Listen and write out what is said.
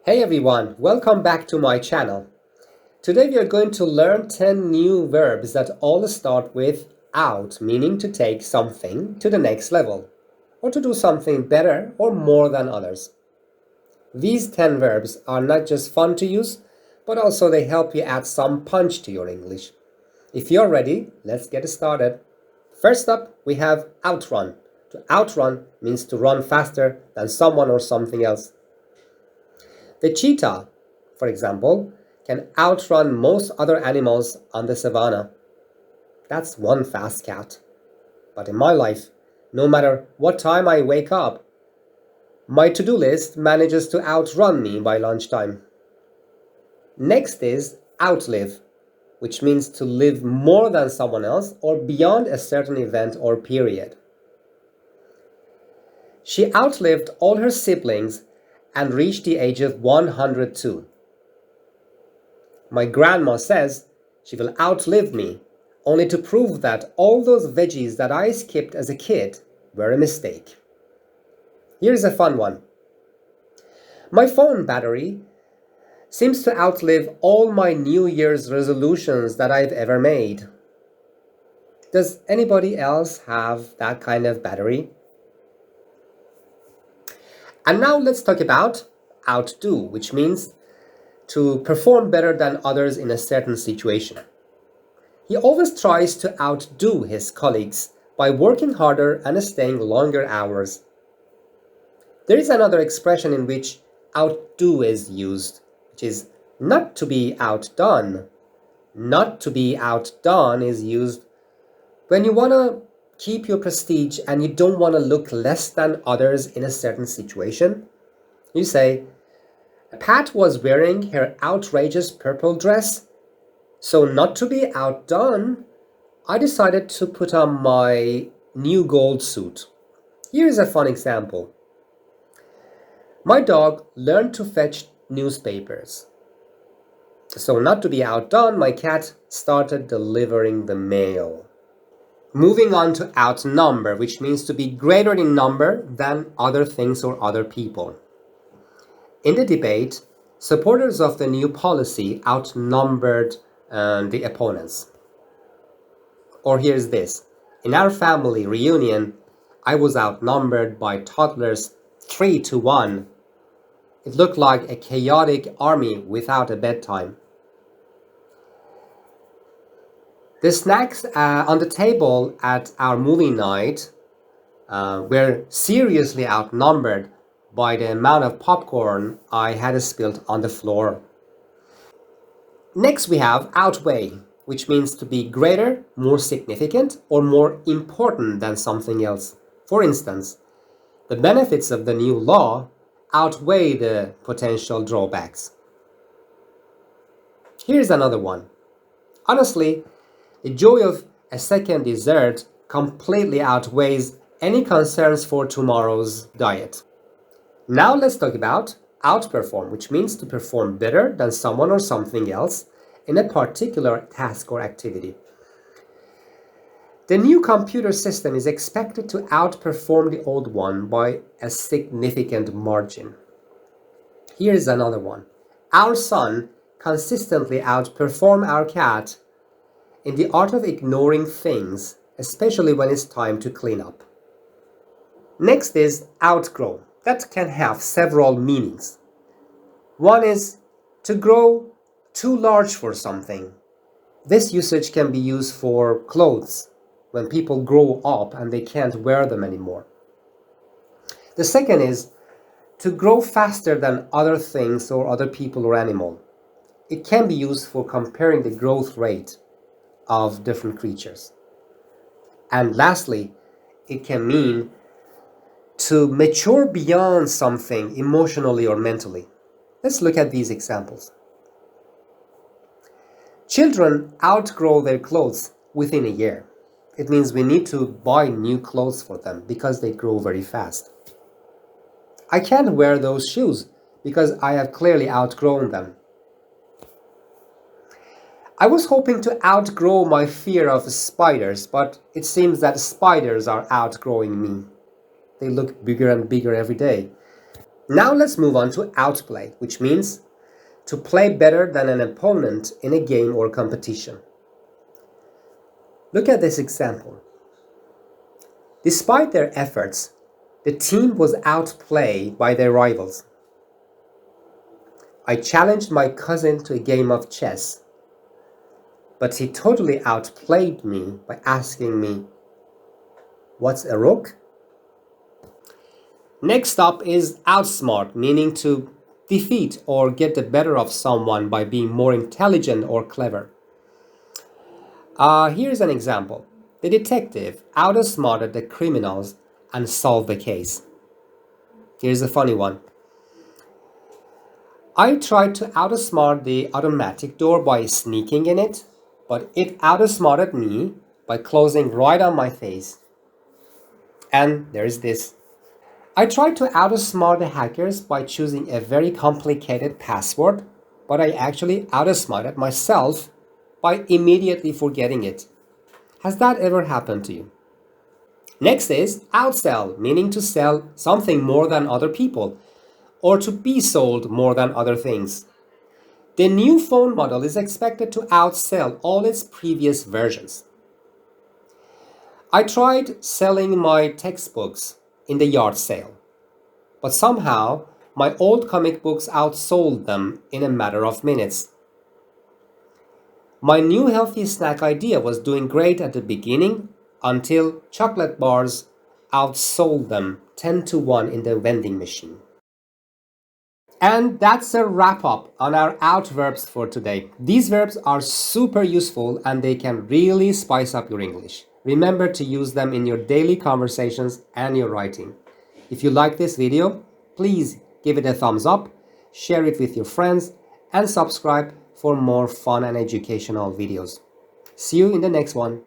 Hey everyone, welcome back to my channel. Today we are going to learn 10 new verbs that all start with out, meaning to take something to the next level, or to do something better or more than others. These 10 verbs are not just fun to use, but also they help you add some punch to your English. If you're ready, let's get started. First up, we have outrun. To outrun means to run faster than someone or something else. The cheetah, for example, can outrun most other animals on the savannah. That's one fast cat. But in my life, no matter what time I wake up, my to-do list manages to outrun me by lunchtime. Next is outlive, which means to live more than someone else or beyond a certain event or period. She outlived all her siblings and reached the age of 102. My grandma says she will outlive me, only to prove that all those veggies that I skipped as a kid were a mistake. Here's a fun one. My phone battery seems to outlive all my New Year's resolutions that I've ever made. Does anybody else have that kind of battery? And now let's talk about outdo, which means to perform better than others in a certain situation. He always tries to outdo his colleagues by working harder and staying longer hours. There is another expression in which outdo is used, which is not to be outdone. Not to be outdone is used when you want to keep your prestige and you don't want to look less than others in a certain situation. You say, Pat was wearing her outrageous purple dress, so not to be outdone, I decided to put on my new gold suit. Here's a fun example. My dog learned to fetch newspapers. So not to be outdone, my cat started delivering the mail. Moving on to outnumber, which means to be greater in number than other things or other people. In the debate, supporters of the new policy outnumbered the opponents. Or here's this. In our family reunion, I was outnumbered by toddlers 3-1. It looked like a chaotic army without a bedtime. The snacks on the table at our movie night were seriously outnumbered by the amount of popcorn I had spilled on the floor. Next we have outweigh, which means to be greater, more significant, or more important than something else. For instance, the benefits of the new law outweigh the potential drawbacks. Here's another one. Honestly, the joy of a second dessert completely outweighs any concerns for tomorrow's diet. Now let's talk about outperform, which means to perform better than someone or something else in a particular task or activity. The new computer system is expected to outperform the old one by a significant margin. Here's another one. Our son consistently outperforms our cat in the art of ignoring things, especially when it's time to clean up. Next is outgrow. That can have several meanings. One is to grow too large for something. This usage can be used for clothes when people grow up and they can't wear them anymore. The second is to grow faster than other things or other people or animal. It can be used for comparing the growth rate of different creatures. And lastly, it can mean to mature beyond something emotionally or mentally. Let's look at these examples. Children outgrow their clothes within a year. It means we need to buy new clothes for them because they grow very fast. I can't wear those shoes because I have clearly outgrown them. I was hoping to outgrow my fear of spiders, but it seems that spiders are outgrowing me. They look bigger and bigger every day. Now let's move on to outplay, which means to play better than an opponent in a game or competition. Look at this example. Despite their efforts, the team was outplayed by their rivals. I challenged my cousin to a game of chess, but he totally outplayed me by asking me, "What's a rook?" Next up is outsmart, meaning to defeat or get the better of someone by being more intelligent or clever. Here's an example. The detective outsmarted the criminals and solved the case. Here's a funny one. I tried to outsmart the automatic door by sneaking in it, but it outsmarted me by closing right on my face. And there's this. I tried to outsmart the hackers by choosing a very complicated password, but I actually outsmarted myself by immediately forgetting it. Has that ever happened to you? Next is outsell, meaning to sell something more than other people, or to be sold more than other things. The new phone model is expected to outsell all its previous versions. I tried selling my textbooks in the yard sale, but somehow my old comic books outsold them in a matter of minutes. My new healthy snack idea was doing great at the beginning until chocolate bars outsold them 10 to 1 in the vending machine. And that's a wrap up on our out-verbs for today. These verbs are super useful and they can really spice up your English. Remember to use them in your daily conversations and your writing. If you like this video, please give it a thumbs up, share it with your friends, and subscribe for more fun and educational videos. See you in the next one.